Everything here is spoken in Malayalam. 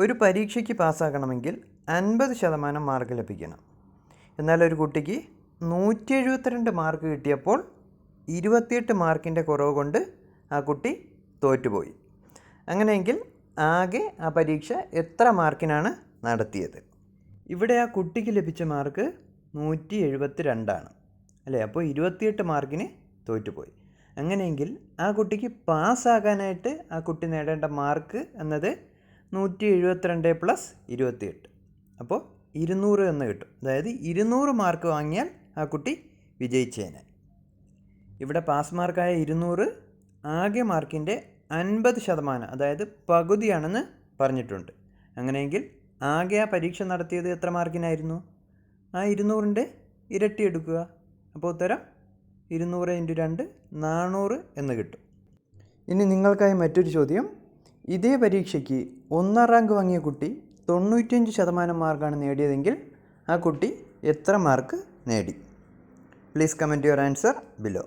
ഒരു പരീക്ഷയ്ക്ക് പാസ്സാകണമെങ്കിൽ 50% മാർക്ക് ലഭിക്കണം. എന്നാൽ ഒരു കുട്ടിക്ക് 172 മാർക്ക് കിട്ടിയപ്പോൾ 28 മാർക്കിൻ്റെ കുറവ് കൊണ്ട് ആ കുട്ടി തോറ്റുപോയി. അങ്ങനെയെങ്കിൽ ആകെ ആ പരീക്ഷ എത്ര മാർക്കിനാണ് നടത്തിയത്? ഇവിടെ ആ കുട്ടിക്ക് ലഭിച്ച മാർക്ക് 172 അല്ലേ? അപ്പോൾ 28 മാർക്കിന് തോറ്റുപോയി. അങ്ങനെയെങ്കിൽ ആ കുട്ടിക്ക് പാസ്സാകാനായിട്ട് ആ കുട്ടി നേടേണ്ട മാർക്ക് എന്നത് 172 + 28, അപ്പോൾ 200 എന്ന് കിട്ടും. അതായത് 200 മാർക്ക് വാങ്ങിയാൽ ആ കുട്ടി വിജയിച്ചേനെ. ഇവിടെ പാസ് മാർക്കായ 200 ആകെ മാർക്കിൻ്റെ 50%, അതായത് പകുതിയാണെന്ന് പറഞ്ഞിട്ടുണ്ട്. അങ്ങനെയെങ്കിൽ ആകെ ആ പരീക്ഷ നടത്തിയത് എത്ര മാർക്കിനായിരുന്നു? ആ 200ൻ്റെ ഇരട്ടി എടുക്കുക. അപ്പോൾ ഉത്തരം 200 × 2 400 എന്ന് കിട്ടും. ഇനി നിങ്ങൾക്കായി മറ്റൊരു ചോദ്യം. ഇതേ പരീക്ഷയ്ക്ക് 1ാം റാങ്ക് വാങ്ങിയ കുട്ടി 95% മാർക്കാണ് നേടിയതെങ്കിൽ ആ കുട്ടി എത്ര മാർക്ക് നേടി? Please comment your answer below.